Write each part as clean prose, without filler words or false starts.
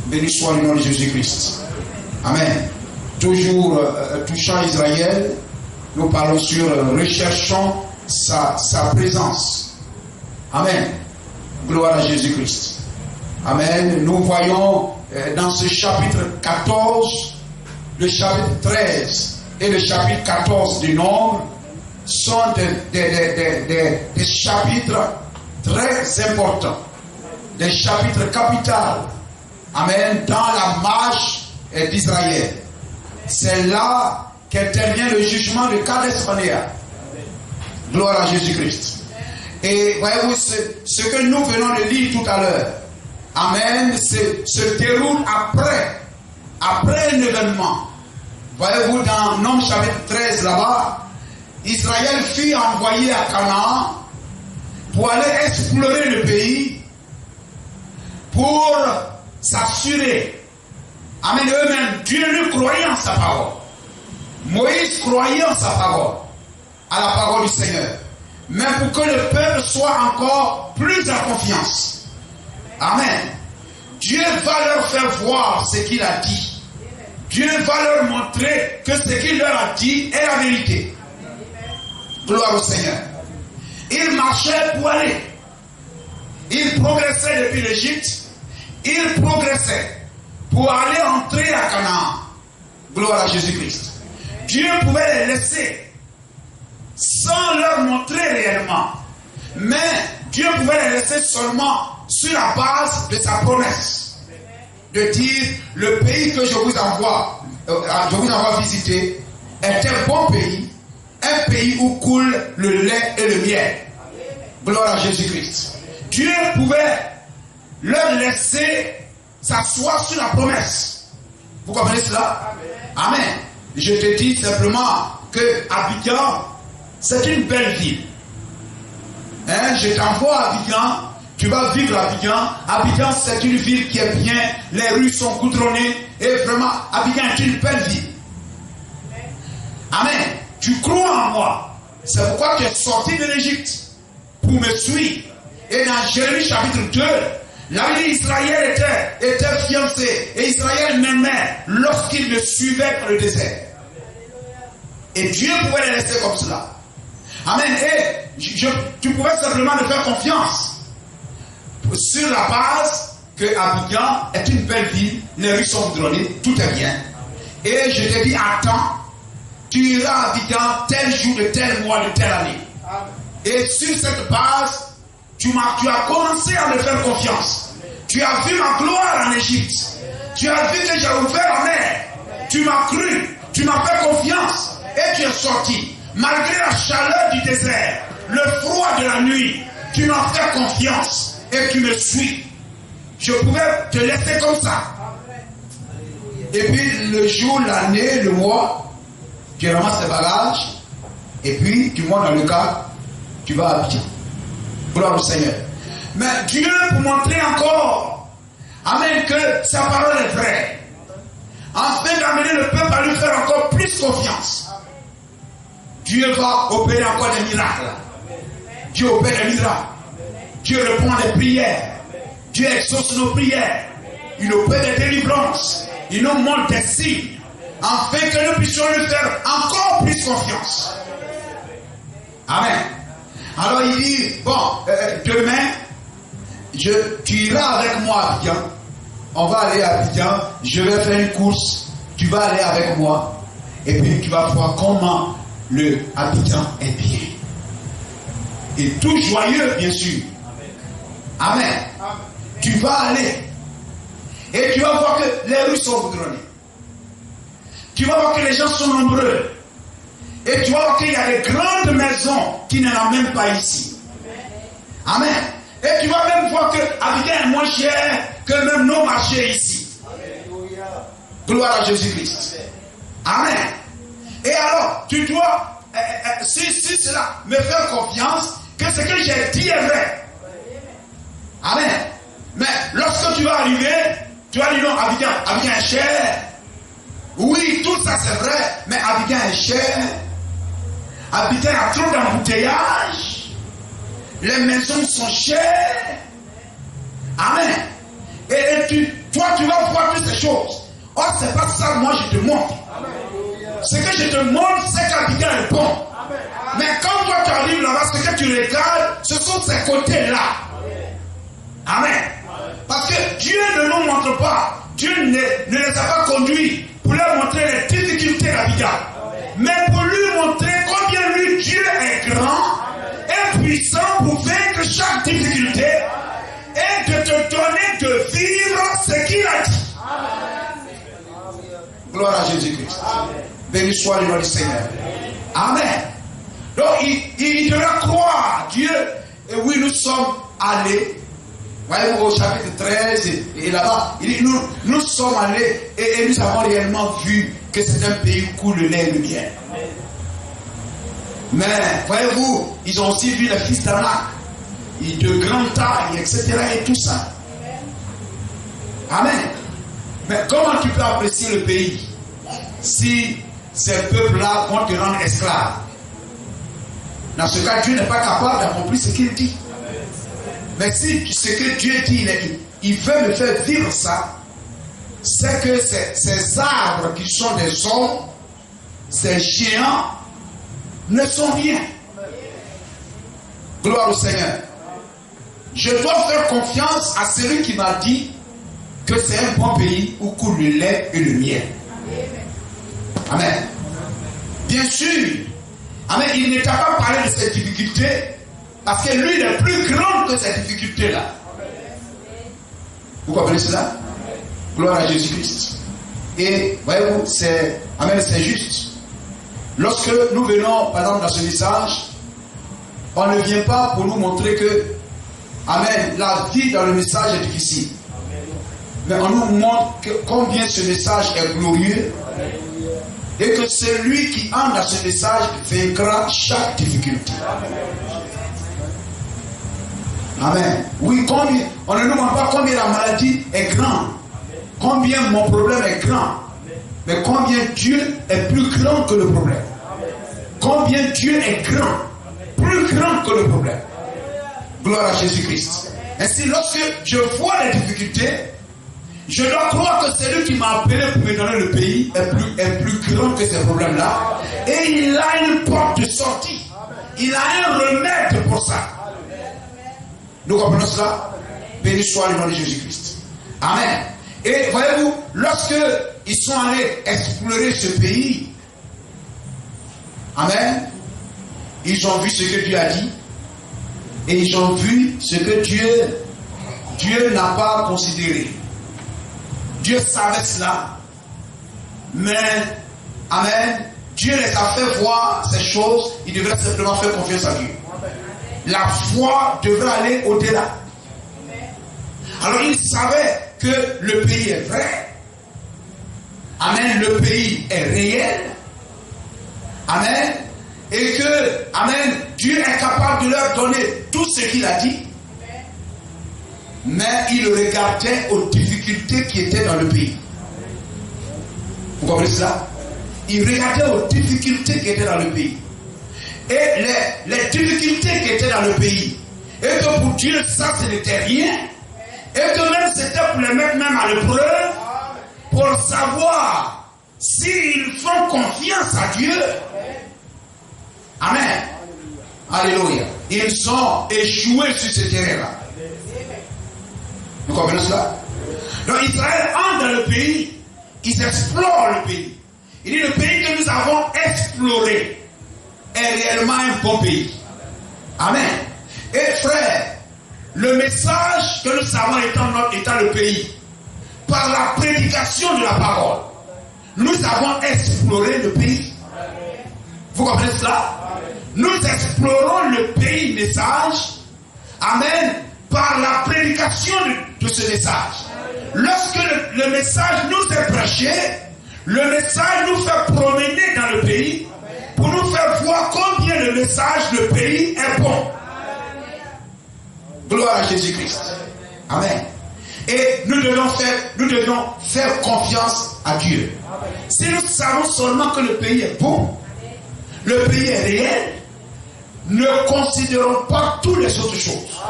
Béni soit le nom de Jésus-Christ. Amen. Toujours touchant Israël, nous parlons sur recherchant sa présence. Amen. Gloire à Jésus-Christ. Amen. Nous voyons dans ce chapitre 14, le chapitre 13 et le chapitre 14 du Nombre sont des chapitres très importants, des chapitres capitaux. Amen. Dans la marche d'Israël. C'est là qu'intervient le jugement de Kades Barnea. Gloire à Jésus-Christ. Et voyez-vous, ce que nous venons de lire tout à l'heure, amen, se déroule après un événement. Voyez-vous, dans Nombre chapitre 13 là-bas, Israël fut envoyé à Canaan pour aller explorer le pays, pour s'assurer. Amen, eux-mêmes, Dieu ne croyait en sa parole. Moïse croyait en sa parole, à la parole du Seigneur. Mais pour que le peuple soit encore plus en confiance. Amen. Dieu va leur faire voir ce qu'il a dit. Dieu va leur montrer que ce qu'il leur a dit est la vérité. Gloire au Seigneur. Ils marchaient pour aller. Ils progressaient depuis l'Égypte. Ils progressaient pour aller entrer à Canaan. Gloire à Jésus-Christ. Dieu pouvait les laisser sans leur montrer réellement. Mais Dieu pouvait les laisser seulement sur la base de sa promesse. De dire, le pays que je vous envoie visiter est un bon pays, un pays où coule le lait et le miel. Gloire à Jésus-Christ. Dieu pouvait leur laisser s'asseoir sur la promesse. Vous comprenez cela? Amen. Je te dis simplement que Abidjan, c'est une belle ville. Hein? Je t'envoie à Abidjan, tu vas vivre à Abidjan. Abidjan, c'est une ville qui est bien, les rues sont goudronnées, et vraiment, Abidjan est une belle ville. Amen. Tu crois en moi. C'est pourquoi tu es sorti de l'Égypte pour me suivre. Et dans Jérémie chapitre 2, là où Israël était fiancé, et Israël m'aimait lorsqu'il me suivait dans le désert. Et Dieu pouvait les laisser comme cela. Amen. Et tu pouvais simplement me faire confiance sur la base que Abidjan est une belle ville, les rues sont goudronnées, tout est bien. Et je te dis, attends, tu iras à Abidjan tel jour de tel mois de telle année. Et sur cette base, tu as commencé à me faire confiance. Tu as vu ma gloire en Égypte. Tu as vu que j'ai ouvert la mer. Tu m'as cru, tu m'as fait confiance et tu es sorti. Malgré la chaleur du désert, le froid de la nuit, tu m'as fait confiance et tu me suis. Je pouvais te laisser comme ça. Et puis le jour, l'année, le mois, tu ramasses tes bagages et puis tu montes dans le car, tu vas à Abidjan. Gloire au Seigneur. Mais Dieu, pour montrer encore, amen, que sa parole est vraie, afin d'amener le peuple à lui faire encore plus confiance. Dieu va opérer encore des miracles. Dieu opère des miracles. Dieu répond à des prières. Dieu exauce nos prières. Il opère des délivrances. Il nous montre des signes, afin que nous puissions lui faire encore plus confiance. Amen. Alors il dit, bon, demain, tu iras avec moi à Abidjan. On va aller à Abidjan, je vais faire une course, tu vas aller avec moi. Et puis tu vas voir comment le Abidjan est bien. Et tout joyeux, bien sûr. Amen. Amen. Tu vas aller. Et tu vas voir que les rues sont goudronnées. Tu vas voir que les gens sont nombreux. Et tu vas voir qu'il y a des grandes maisons qui n'en ont même pas ici. Amen. Et tu vas même voir que Abidjan est moins cher que même nos marchés ici. Gloire à Jésus-Christ. Amen. Et alors, tu dois, si cela me fait confiance, que ce que j'ai dit est vrai. Amen. Mais lorsque tu vas arriver, tu vas dire non, Abidjan est cher. Oui, tout ça c'est vrai, mais Abidjan est cher. Abidjan a trop d'embouteillages. Les maisons sont chères. Amen. Et toi, tu vas voir choses. Or, c'est pas ça, moi, je te montre. Ce que je te montre, c'est qu'Abidjan est bon. Mais quand toi, tu arrives là-bas, ce que tu regardes, ce sont ces côtés-là. Amen. Parce que Dieu ne nous montre pas. Dieu ne les a pas conduits pour leur montrer les difficultés d'Abidjan. Mais pour lui montrer combien lui, Dieu est grand et puissant pour vaincre chaque difficulté et de te donner de vivre ce qu'il a dit. Gloire à Jésus-Christ. Béni soit le nom du Seigneur. Amen. Donc il devra croire Dieu. Et oui, nous sommes allés. Voyez-vous au chapitre 13 et là-bas, il dit nous sommes allés et nous avons réellement vu que c'est un pays où coule le lait et le miel. Mais voyez-vous, ils ont aussi vu les fils d'Anak, de grande taille, etc. et tout ça. Amen. Mais comment tu peux apprécier le pays si ces peuples-là vont te rendre esclave? Dans ce cas, Dieu n'est pas capable d'accomplir ce qu'il dit. Mais si ce que Dieu dit, il veut me faire vivre ça, c'est que ces arbres qui sont des hommes, ces géants, ne sont rien. Gloire au Seigneur. Je dois faire confiance à celui qui m'a dit que c'est un bon pays où coule le lait et le miel. Amen. Bien sûr, amen, il ne t'a pas parlé de cette difficulté parce que lui il est plus grand que cette difficulté-là. Vous comprenez cela? Gloire à Jésus-Christ. Et voyez-vous, c'est juste. Lorsque nous venons, par exemple, dans ce message, on ne vient pas pour nous montrer que, amen, la vie dans le message est difficile. Mais on nous montre combien ce message est glorieux et que celui qui entre dans ce message vaincra chaque difficulté. Amen. Oui, combien, on ne nous montre pas combien la maladie est grande, combien mon problème est grand, mais combien Dieu est plus grand que le problème. Combien Dieu est grand, plus grand que le problème. Gloire à Jésus-Christ. Ainsi, lorsque je vois les difficultés, je dois croire que celui qui m'a appelé pour me donner le pays est plus grand que ces problèmes-là. Et il a une porte de sortie. Il a un remède pour ça. Nous comprenons cela? Béni soit le nom de Jésus-Christ. Amen. Et voyez-vous, lorsque ils sont allés explorer ce pays, amen, ils ont vu ce que Dieu a dit et ils ont vu ce que Dieu n'a pas considéré. Dieu savait cela, mais amen, Dieu les a fait voir ces choses. Ils devraient simplement faire confiance à Dieu. La foi devrait aller au-delà. Alors ils savaient que le pays est vrai. Amen, le pays est réel. Amen. Et que, amen, Dieu est capable de leur donner tout ce qu'il a dit. Mais il regardait aux difficultés qui étaient dans le pays. Vous comprenez cela? Il regardait aux difficultés qui étaient dans le pays. Et les difficultés qui étaient dans le pays. Et que pour Dieu, ça, ce n'était rien. Et que même c'était pour les mettre même à l'épreuve. Pour savoir s'ils font confiance à Dieu. Amen. Alléluia. Ils ont échoué sur ce terrain-là. Vous comprenez cela? Donc Israël entre dans le pays, ils explorent le pays. Il dit le pays que nous avons exploré est réellement un bon pays. Amen. Et frère, le message que nous avons étant le pays, par la prédication de la parole, nous avons exploré le pays. Vous comprenez cela? Nous explorons le pays message. Amen. Par la prédication de ce message. Lorsque le message nous est prêché, le message nous fait promener dans le pays pour nous faire voir combien le message, le pays est bon. Gloire à Jésus-Christ. Amen. Et nous devions faire confiance à Dieu. Si nous savons seulement que le pays est bon, le pays est réel, ne considérons pas toutes les autres choses.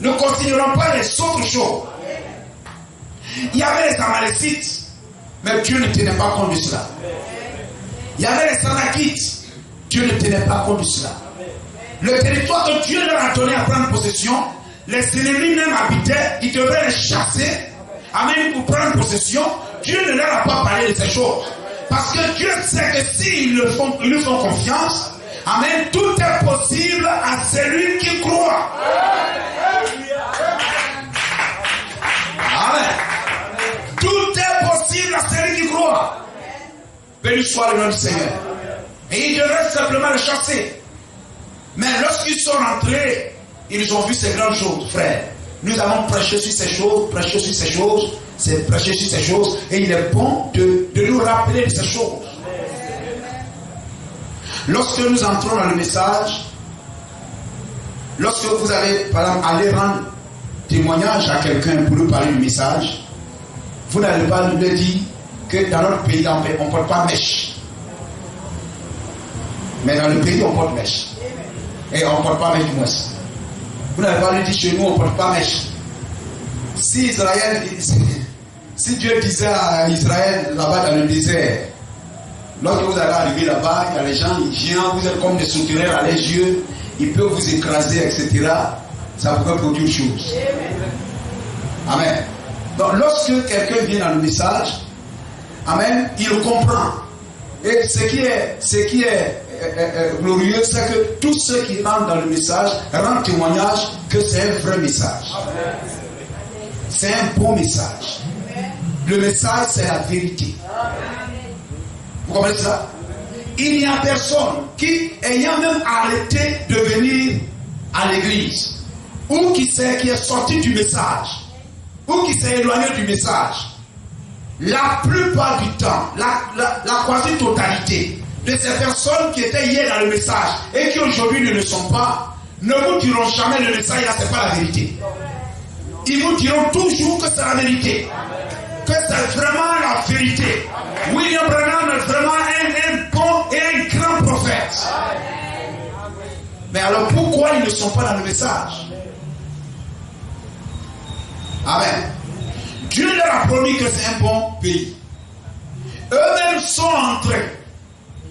Ne considérons pas les autres choses. Il y avait les Amalécites Mais Dieu ne tenait pas compte de cela. Il y avait les Sanakites. Dieu ne tenait pas compte de cela. Le territoire que Dieu leur a donné à prendre possession, les ennemis même habitaient, ils devaient les chasser, amen, pour prendre possession. Dieu ne leur a pas parlé de ces choses. Parce que Dieu sait que s'ils lui font confiance, amen, tout est possible à celui qui croit. Amen. Tout est possible à celui qui croit. Béni soit le nom du Seigneur. Et ils devaient simplement les chasser. Mais lorsqu'ils sont rentrés, ils ont vu ces grandes choses, frère. Nous avons prêché sur ces choses, prêché sur ces choses, c'est prêcher sur ces choses. Et il est bon de nous rappeler de ces choses. Lorsque nous entrons dans le message, lorsque vous allez, par exemple, aller rendre témoignage à quelqu'un pour lui parler du message, vous n'allez pas lui dire que dans notre pays, on ne porte pas mèche. Mais dans le pays, on porte mèche. Et on ne porte pas mèche du moins. Vous n'allez pas lui dire chez nous, on ne porte pas mèche. Si Dieu disait à Israël, là-bas dans le désert, lorsque vous allez arriver là-bas, il y a les gens, les géants, vous êtes comme des sauterelles à les yeux, ils peuvent vous écraser, etc. Ça pourrait produire chose. Amen. Donc lorsque quelqu'un vient dans le message, amen, il le comprend. Et ce qui est glorieux, c'est que tous ceux qui rentrent dans le message rendent témoignage que c'est un vrai message. C'est un bon message. Le message, c'est la vérité. Vous comprenez ça? Il n'y a personne qui, ayant même arrêté de venir à l'église, ou qui est sorti du message, ou qui s'est éloigné du message, la plupart du temps, la quasi-totalité de ces personnes qui étaient hier dans le message et qui aujourd'hui ne le sont pas, ne vous diront jamais le message, là, c'est pas la vérité. Ils vous diront toujours que c'est la vérité. Que c'est vraiment la vérité. William Branham est vraiment un bon et un grand prophète. Mais alors pourquoi ils ne sont pas dans le message? Amen. Dieu leur a promis que c'est un bon pays. Eux-mêmes sont entrés.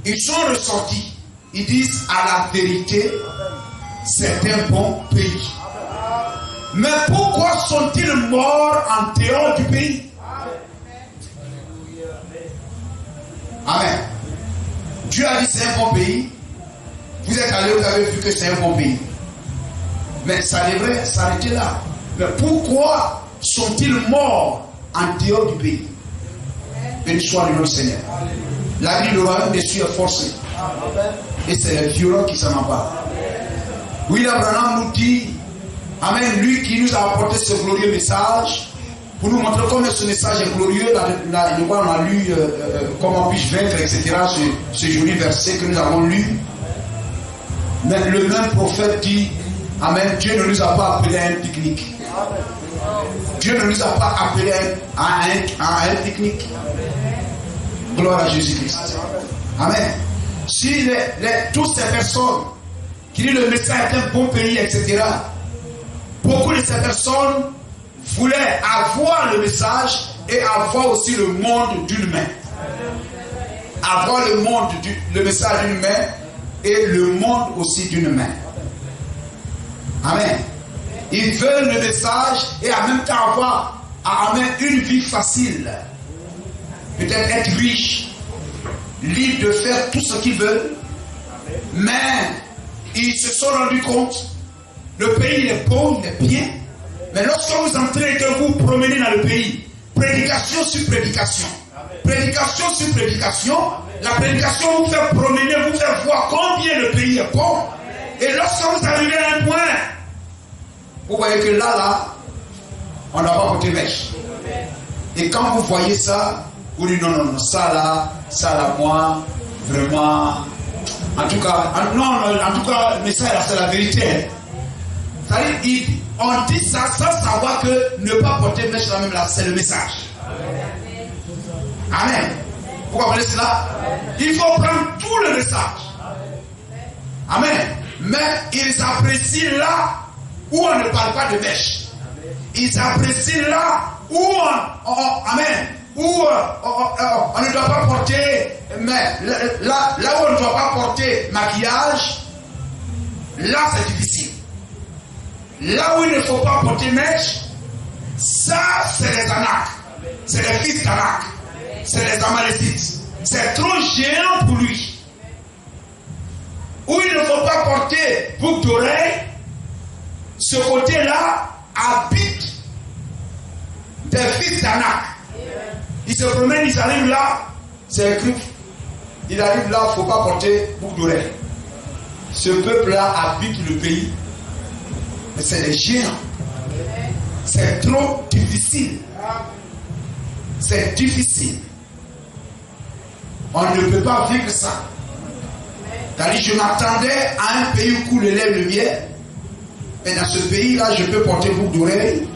Ils sont ressortis. Ils disent à la vérité, c'est un bon pays. Mais pourquoi sont-ils morts en dehors du pays? Amen. Dieu a dit c'est un bon pays. Vous êtes allés, vous avez vu que c'est un bon pays. Mais ça devrait s'arrêter là. Mais pourquoi sont-ils morts en dehors du pays? Béni soit le nom du Seigneur. La vie, le royaume des cieux est forcé. Et c'est les violents qui s'en emparent. William Branham nous dit, amen, lui qui nous a apporté ce glorieux message, pour nous montrer comment ce message est glorieux, on a lu comment puis-je vaincre, etc., ce joli verset que nous avons lu. Mais le même prophète dit, amen, Dieu ne nous a pas appelés à un pique-nique. Dieu ne nous a pas appelés à un pique-nique. Gloire à Jésus-Christ. Amen. Si toutes ces personnes qui disent le message est un bon pays, etc., beaucoup de ces personnes voulaient avoir le message et avoir aussi le monde d'une main. Avoir le message d'une main et le monde aussi d'une main. Amen. Ils veulent le message et en même temps avoir une vie facile. Peut-être être riche, libre de faire tout ce qu'ils veulent. Mais ils se sont rendus compte, le pays est beau, il est bien. Mais lorsque vous entrez et que vous promenez dans le pays, prédication sur prédication, prédication sur prédication, la prédication vous fait promener, vous fait voir combien le pays est bon. Et lorsque vous arrivez à un point, vous voyez que là, on n'a pas porté mèche. Et quand vous voyez ça, vous dites non, ça là, moi, vraiment, en tout cas, mais ça là, c'est la vérité. C'est-à-dire, on dit ça sans savoir que ne pas porter mèche là même là, c'est le message. Amen. Vous comprenez cela? Il faut prendre tout le message. Amen. Mais ils apprécient là où on ne parle pas de mèche. Ils apprécient là où amen, où on ne doit pas porter, mais là où on ne doit pas porter maquillage, là c'est difficile. Là où il ne faut pas porter mèche, ça c'est les Anaks, c'est les fils d'Anak, c'est les Amalécites. C'est trop géant pour lui. Où il ne faut pas porter boucle d'oreille, ce côté-là habite des fils d'Anak. Ils se promènent, ils arrivent là, c'est écrit. Il arrive là, il ne faut pas porter boucle d'oreille. Ce peuple-là habite le pays. Mais c'est des géants. C'est trop difficile. C'est difficile. On ne peut pas vivre ça. C'est-à-dire, je m'attendais à un pays où coule le lait et le miel. Mais dans ce pays-là, je peux porter boucle d'oreille.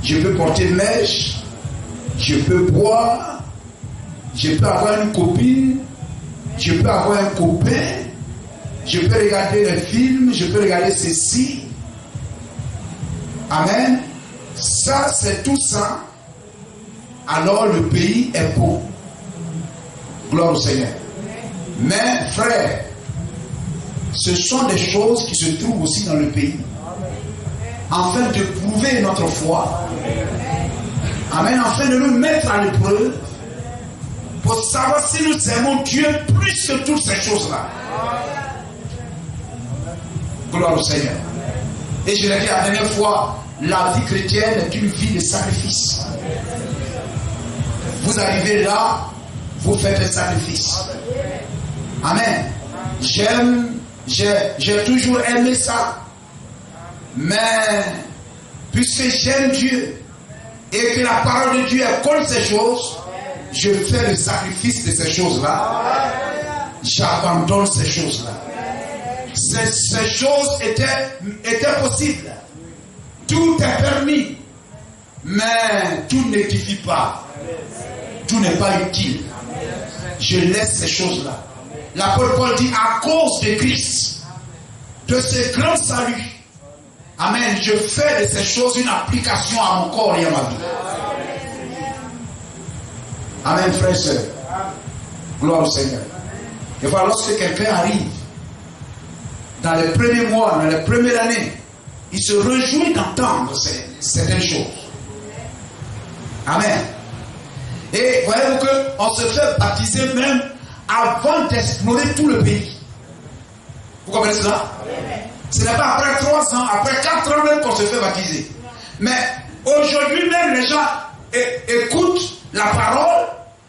Je peux porter mèche. Je peux boire. Je peux avoir une copine. Je peux avoir un copain. Je peux regarder les films. Je peux regarder ceci. Amen. Ça, c'est tout ça. Alors le pays est beau. Gloire au Seigneur. Mais frère, ce sont des choses qui se trouvent aussi dans le pays. Afin de prouver notre foi. Amen. Afin de nous mettre à l'épreuve. Pour savoir si nous aimons Dieu plus que toutes ces choses-là. Gloire au Seigneur. Et je l'ai dit la dernière fois, la vie chrétienne est une vie de sacrifice. Vous arrivez là, vous faites un sacrifice. Amen. J'ai toujours aimé ça. Mais, puisque j'aime Dieu, et que la parole de Dieu est contre ces choses, je fais le sacrifice de ces choses-là. J'abandonne ces choses-là. Ces choses étaient possibles. Tout est permis. Mais tout n'édifie pas. Tout n'est pas utile. Je laisse ces choses-là. L'apôtre Paul dit, à cause de Christ, de ce grand salut, amen, je fais de ces choses une application à mon corps et à ma vie. Amen, frères et sœurs. Gloire au Seigneur. Et voilà, lorsque quelqu'un arrive, dans les premiers mois, dans les premières années, il se réjouit d'entendre certaines choses. Amen. Et voyez-vous qu'on se fait baptiser même avant d'explorer tout le pays. Vous comprenez cela? Ce n'est pas après 3 ans, après 4 ans même qu'on se fait baptiser. Mais aujourd'hui même, les gens écoutent la parole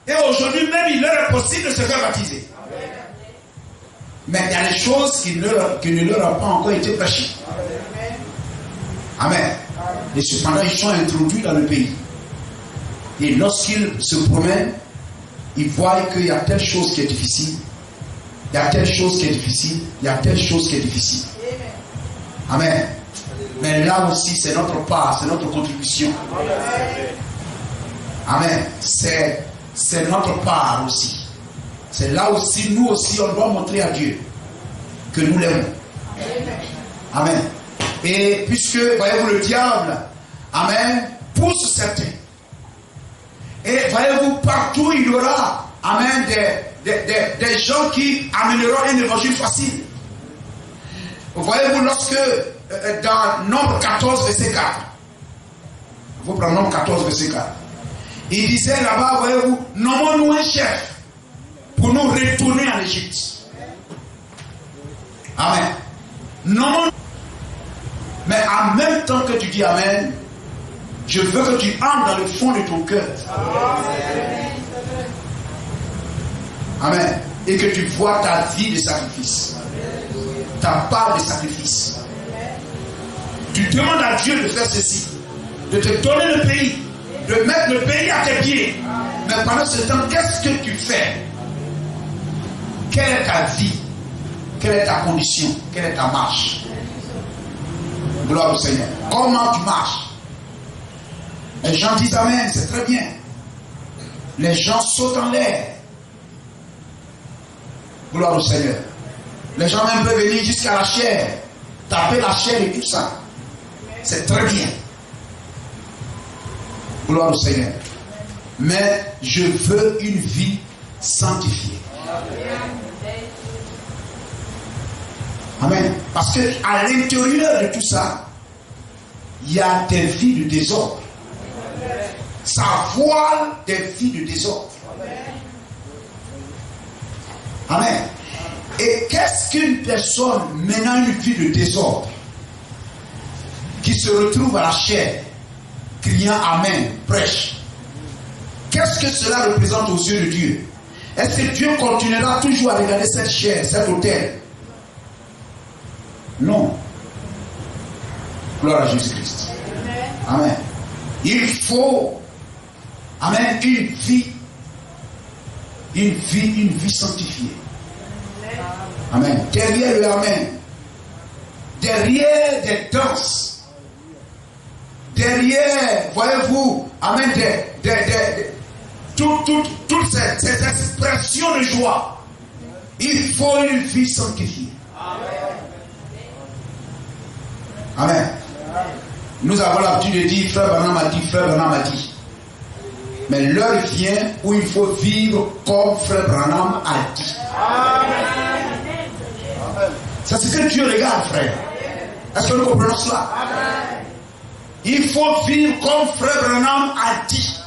et aujourd'hui même, il leur est possible de se faire baptiser. Mais il y a des choses qui ne leur ont pas encore été prêchées. Amen. Et cependant, ils sont introduits dans le pays. Et lorsqu'ils se promènent, ils voient qu'il y a telle chose qui est difficile. Il y a telle chose qui est difficile. Il y a telle chose qui est difficile. Amen. Mais là aussi, c'est notre part, c'est notre contribution. Amen. C'est notre part aussi. C'est là aussi, nous aussi, on doit montrer à Dieu que nous l'aimons. Amen. Et puisque, voyez-vous, le diable, amen, pousse certains. Et voyez-vous, partout il y aura, amen, des gens qui amèneront un évangile facile. Voyez-vous, lorsque, dans Nombre 14, verset 4, vous prenez Nombre 14, verset 4, il disait là-bas, voyez-vous, nommons-nous un chef pour nous retourner en Égypte. Amen. Nommons-nous. Mais en même temps que tu dis Amen, je veux que tu entres dans le fond de ton cœur. Amen. Et que tu vois ta vie de sacrifice. Ta part de sacrifice. Tu demandes à Dieu de faire ceci. De te donner le pays. De mettre le pays à tes pieds. Mais pendant ce temps, qu'est-ce que tu fais? Quelle est ta vie? Quelle est ta condition? Quelle est ta marche? Gloire au Seigneur. Comment tu marches? Les gens disent Amen, c'est très bien. Les gens sautent en l'air. Gloire au Seigneur. Les gens même peuvent venir jusqu'à la chair, taper la chair et tout ça. C'est très bien. Gloire au Seigneur. Mais je veux une vie sanctifiée. Amen. Parce qu'à l'intérieur de tout ça, il y a des vies de désordre. Ça voile des vies de désordre. Amen. Et qu'est-ce qu'une personne menant une vie de désordre, qui se retrouve à la chair, criant Amen, prêche? Qu'est-ce que cela représente aux yeux de Dieu? Est-ce que Dieu continuera toujours à regarder cette chair, cet autel? Non. Gloire à Jésus-Christ. Amen. Il faut, amen, une vie sanctifiée. Amen. Derrière le Amen, derrière des danses, derrière, voyez-vous, Amen, toutes ces expressions de joie, il faut une vie sanctifiée. Amen. Nous avons l'habitude de dire, frère Branham a dit, frère Branham a dit. Mais l'heure vient où il faut vivre comme frère Branham a dit. C'est ce que Dieu regarde, frère. Est-ce que nous comprenons cela? Il faut vivre comme frère Branham a dit.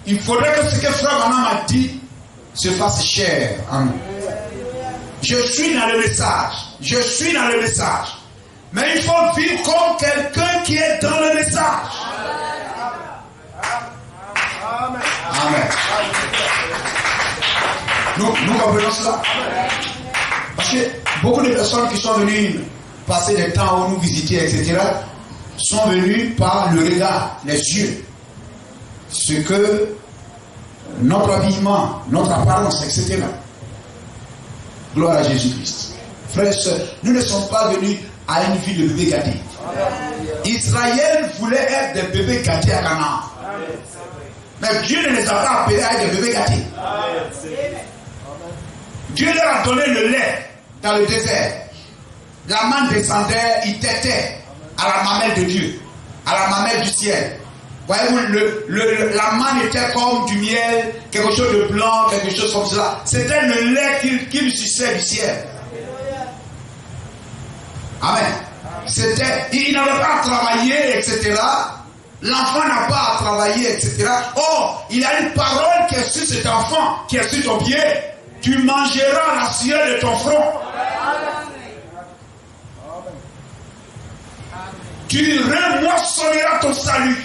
Il faudrait que ce que frère Branham a dit se fasse chair en nous. Je suis dans le message. Je suis dans le message. Mais il faut vivre comme quelqu'un qui est dans le message. Amen. Nous comprenons cela. Parce que beaucoup de personnes qui sont venues passer des temps où nous visiter, etc., sont venues par le regard, les yeux. Ce que notre habillement, notre apparence, etc. Gloire à Jésus-Christ. Frères et sœurs, nous ne sommes pas venus à une vie de bébés gâtés. Israël voulait être des bébés gâtés à Canaan. Mais Dieu ne les a pas appelés à être des bébés gâtés. Dieu leur a donné le lait dans le désert. La manne descendait, il têtait à la mamelle de Dieu, à la mamelle du ciel. Voyez-vous, la manne était comme du miel, quelque chose de blanc, quelque chose comme cela. C'était le lait qu'il suçait du ciel. Amen. Il n'avait pas à travailler, etc. L'enfant n'a pas à travailler, etc. Or, il y a une parole qui est sur cet enfant, qui est sur ton pied. Tu mangeras la sueur de ton front. Tu remoissonneras ton salut.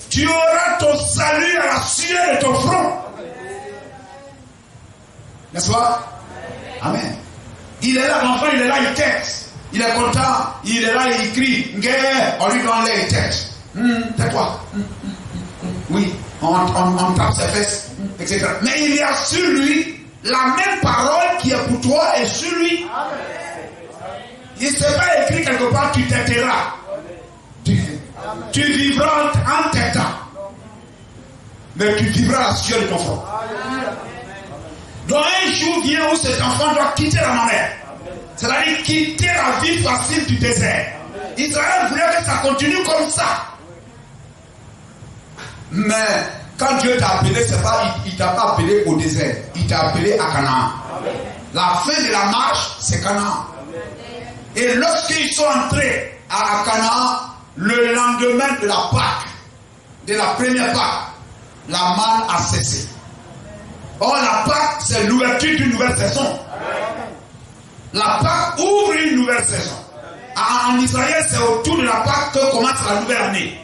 Tu auras ton salut à la sueur de ton front. N'est-ce pas? Amen. Il est là, l'enfant, il est là, il tête. Il est content, il est là, il crie. On lui donne les têtes. Tais-toi. Oui, on tape ses fesses, etc. Mais il y a sur lui la même parole qui est pour toi et sur lui. Il ne s'est pas écrit quelque part, tu t'aideras. Tu vivras en t'aidant. Mais tu vivras la sueur de ton front. Donc un jour vient où cet enfant doit quitter la mamelle. C'est-à-dire quitter la vie facile du désert. Israël voulait que ça continue comme ça. Mais quand Dieu t'a appelé, c'est pas, il ne t'a pas appelé au désert. Il t'a appelé à Canaan. La fin de la marche, c'est Canaan. Et lorsqu'ils sont entrés à Canaan, le lendemain de la Pâque, de la première Pâque, la manne a cessé. Or, la Pâque, c'est l'ouverture d'une nouvelle saison. La Pâque ouvre une nouvelle saison. En Israël, c'est autour de la Pâque que commence la nouvelle année.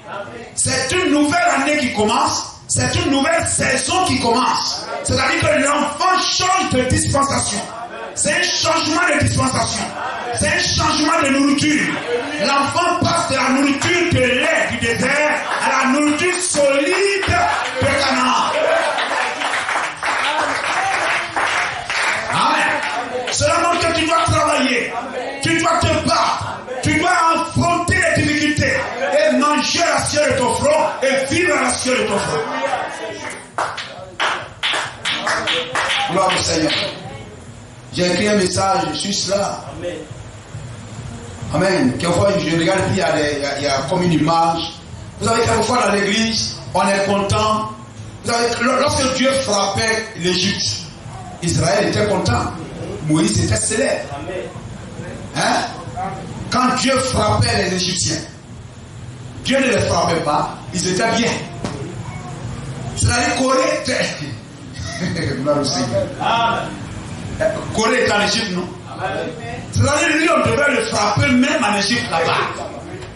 C'est une nouvelle année qui commence. C'est une nouvelle saison qui commence. C'est-à-dire que l'enfant change de dispensation. C'est un changement de dispensation. C'est un changement de nourriture. L'enfant passe de la nourriture de lait du désert à la nourriture solide de Canaan. Amen. Cela montre que tu dois travailler. Tu dois te battre. Tu dois affronter les difficultés et manger la sueur de ton front et vivre la sueur de ton front. Gloire au Seigneur. J'ai écrit un message sur cela. Amen. Quelquefois, je regarde, puis il y a comme une image. Vous savez, quelquefois dans l'église, on est content Vous savez, lorsque Dieu frappait l'Égypte, Israël était content. Moïse était célèbre. Hein? Quand Dieu frappait les Égyptiens, Dieu ne les frappait pas, ils étaient bien. C'est-à-dire Corée était. Corée est en Égypte, non? C'est-à-dire lui, on devait le frapper même en Égypte là-bas.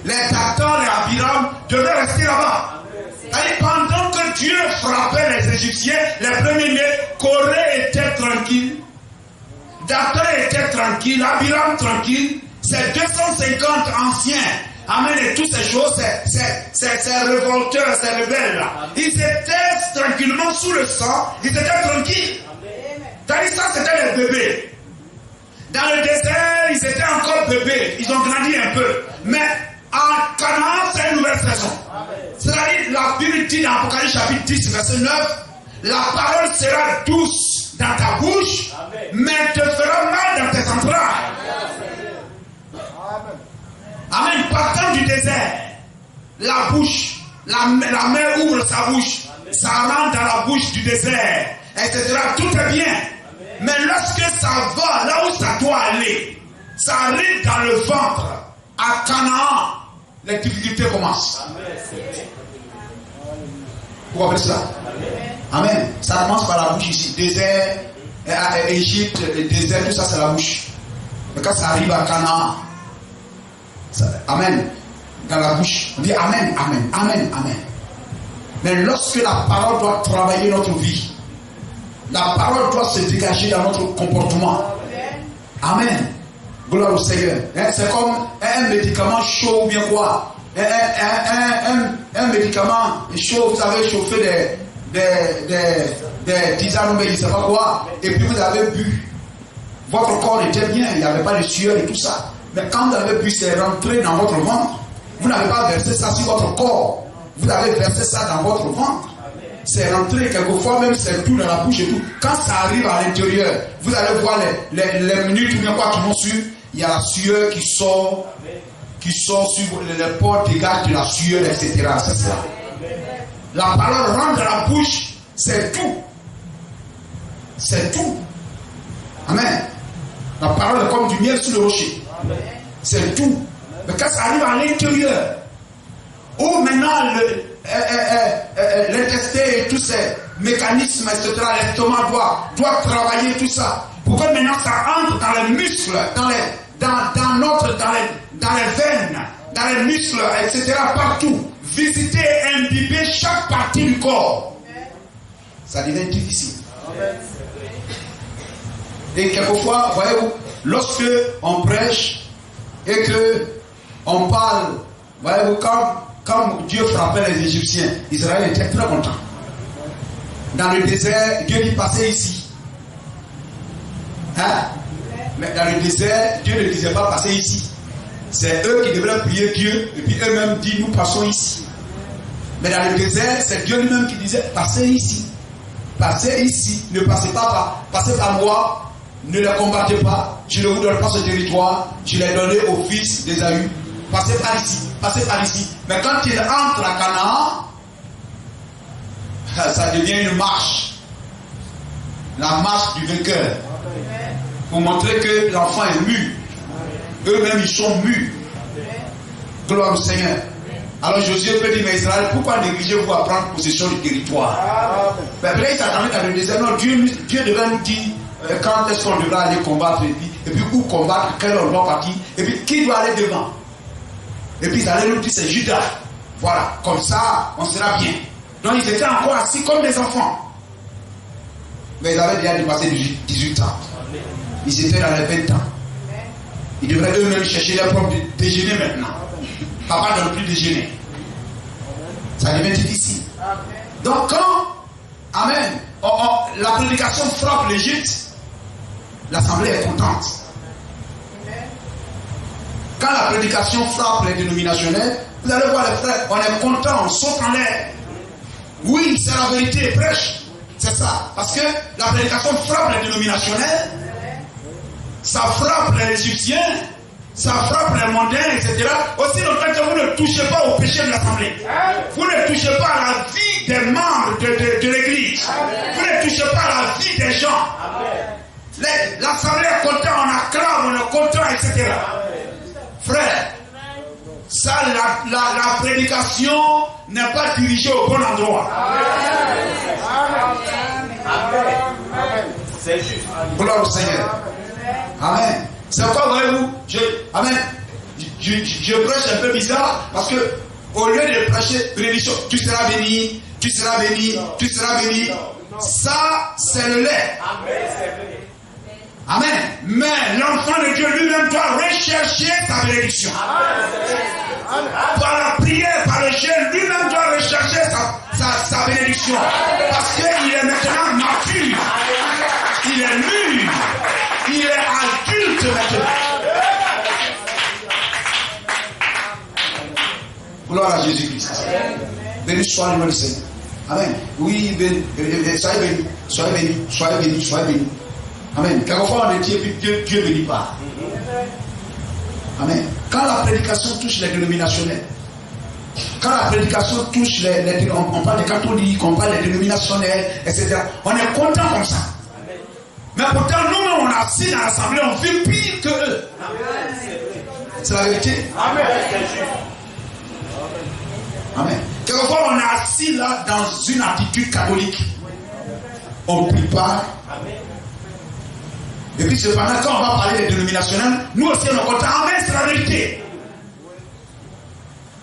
Les Datans, les Abiram devaient rester là-bas. Et pendant que Dieu frappait les Égyptiens, les premiers-nés, Corée était tranquille, Datan était tranquille, Abiram tranquille, ces 250 anciens, amen, et toutes ces choses, ces révolteurs, ces rebelles-là, ils étaient tranquillement sous le sang, ils étaient tranquilles. C'est-à-dire ça, c'était les bébés. Dans le désert, ils étaient encore bébés, ils ont grandi un peu. Mais en Canaan, c'est une nouvelle saison. C'est-à-dire, la Bible dit dans Apocalypse chapitre 10, verset 9, la parole sera douce dans ta bouche, mais te fera mal dans tes entrailles. Amen. Partant du désert, la bouche, la mer ouvre sa bouche, ça rentre dans la bouche du désert, etc. Tout est bien. Mais lorsque ça va là où ça doit aller, ça arrive dans le ventre, à Canaan, les difficultés commencent. Vous comprenez cela? Amen. Ça commence par la bouche ici. Désert, Égypte, désert, tout ça c'est la bouche. Mais quand ça arrive à Canaan, amen, dans la bouche, on dit amen, amen, amen, amen. Mais lorsque la parole doit travailler notre vie, la parole doit se dégager dans notre comportement. Amen. Gloire au Seigneur. C'est comme un médicament chaud ou bien quoi. Un médicament chaud, vous avez chauffé des tisanes, mais je ne sais pas quoi. Et puis vous avez bu. Votre corps était bien, il n'y avait pas de sueur et tout ça. Mais quand vous avez bu, c'est rentré dans votre ventre. Vous n'avez pas versé ça sur votre corps. Vous avez versé ça dans votre ventre. C'est rentré, quelquefois même c'est tout dans la bouche et tout. Quand ça arrive à l'intérieur, vous allez voir les minutes ou bien quoi qui vont suivre. Il y a la sueur qui sort sur les portes, dégage de la sueur, etc. C'est ça. La parole rentre dans la bouche, c'est tout. C'est tout. Amen. La parole est comme du miel sur le rocher. C'est tout. Mais quand ça arrive à l'intérieur, où maintenant l'intestin et tous ces mécanismes, etc., l'estomac doit travailler tout ça. Pour que maintenant ça entre dans les muscles, dans les veines, dans les muscles, etc., partout. Visiter et imbiber chaque partie du corps. Ça devient difficile. Et quelquefois, voyez-vous, lorsque on prêche et que on parle, voyez-vous, quand Dieu frappait les Égyptiens, Israël était très content. Dans le désert, Dieu dit passez ici. Hein? Mais dans le désert, Dieu ne disait pas passer ici. C'est eux qui devraient prier Dieu et puis eux-mêmes disent nous passons ici. Mais dans le désert, c'est Dieu lui-même qui disait passez ici. Passez ici. Ne passez pas passez par moi. Ne les combattez pas. Je ne vous donne pas ce territoire. Je l'ai donné au fils d'Ésaü. Passez par ici. Passez par ici. Mais quand il entre à Canaan, ça devient une marche. La marche du vainqueur. Pour montrer que l'enfant est mûr. Eux-mêmes, ils sont mûrs. Gloire au Seigneur. Alors Josué peut dire, mais Israël, pourquoi négligez-vous à prendre possession du territoire? Mais après, il s'attendait dans le désert. Non, Dieu devait nous dire quand est-ce qu'on devra aller combattre, et puis où combattre, quel on doit partir, et puis qui doit aller devant. Et puis ils allaient nous dire, c'est Judas. Voilà, comme ça, on sera bien. Donc ils étaient encore assis comme des enfants. Mais ils avaient déjà dépassé 18 ans. Ils étaient dans les 20 ans. Ils devraient eux-mêmes chercher leur propre déjeuner maintenant. Papa ne doit plus déjeuner. Ça devient difficile. Donc quand, amen, la prédication frappe l'Égypte, l'assemblée est contente. Quand la prédication frappe les dénominationnels, vous allez voir les frères, on est content, on saute en l'air. Oui, c'est la vérité, prêche. C'est ça. Parce que la prédication frappe les dénominationnels, ça frappe les Égyptiens, Ça frappe les mondains, etc. Aussi longtemps que vous ne touchez pas au péché de l'Assemblée. Vous ne touchez pas à la vie des membres de l'Église. Vous ne touchez pas à la vie des gens. L'Assemblée est content, on acclame, on est content, etc. Frère, ça, la prédication n'est pas dirigée au bon endroit. C'est juste. Gloire au Seigneur. Amen. C'est pourquoi, voyez-vous, Amen. Je prêche un peu bizarre parce que au lieu de prêcher bénédiction, tu seras béni, tu seras béni, tu seras béni. Ça, c'est le lait. Amen. Mais l'enfant de Dieu lui-même doit rechercher sa bénédiction. Par la prière, par le jeûne, lui-même doit rechercher sa bénédiction. Parce qu'il est maintenant mature. Il est mûr. Il est adulte maintenant. Gloire à Jésus-Christ. Béni soit le nom du Seigneur. Amen. Oui, soyez bénis. Soyez bénis. Soyez bénis. Soyez bénis. Amen. Quelquefois on dit Dieu ne dit pas. Amen. Quand la prédication touche les dénominationnels, quand la prédication touche on parle des catholiques, on parle des dénominationnels, etc. On est content comme ça. Mais pourtant, nous-mêmes, on est assis dans l'assemblée, on fait pire que eux. C'est la vérité. Amen. Amen. Quelquefois, on est assis là dans une attitude catholique. On ne prie pas. Et puis, cependant, quand on va parler des dénominationnels, nous aussi, on est content. Amen, c'est la vérité.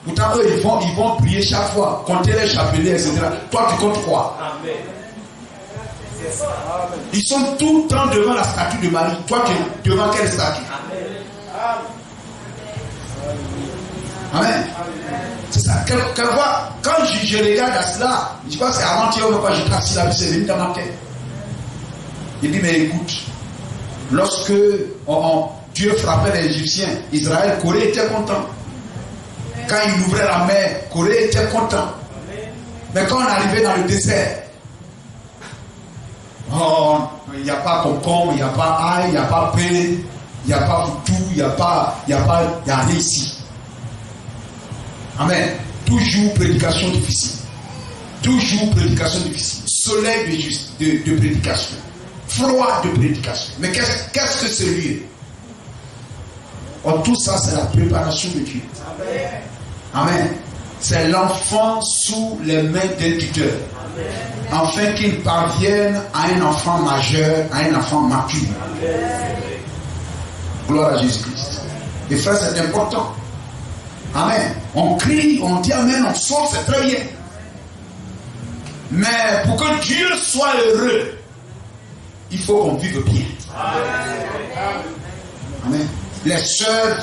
Pourtant, eux, ils vont prier chaque fois, compter les chapelets, etc. Toi, tu comptes quoi? Amen. Ils sont tout le temps devant la statue de Marie. Toi, tu es devant quelle statue? Amen. C'est ça. Quelquefois, quand je regarde à cela, je crois que c'est avant-hier, quand j'étais assis là, c'est venu dans ma tête. Il dit, mais écoute, lorsque Dieu frappait les Égyptiens, Israël, Corée était content. Quand il ouvrait la mer, Corée était content. Mais quand on arrivait dans le désert, il n'y a pas concombre, il n'y a pas ail, il n'y a pas pain, il n'y a pas foutou, il n'y a rien ici. Amen. Toujours prédication difficile. Toujours prédication difficile. Soleil de prédication. Froid de prédication. Mais qu'est-ce que c'est lui? Tout ça, c'est la préparation de Dieu. Amen. C'est l'enfant sous les mains d'un tuteur. Afin qu'il parvienne à un enfant majeur, à un enfant mature. Gloire à Jésus-Christ. Et frère, c'est important. Amen. On crie, on dit amen, on sort, c'est très bien. Mais pour que Dieu soit heureux, il faut qu'on vive bien. Amen. Les sœurs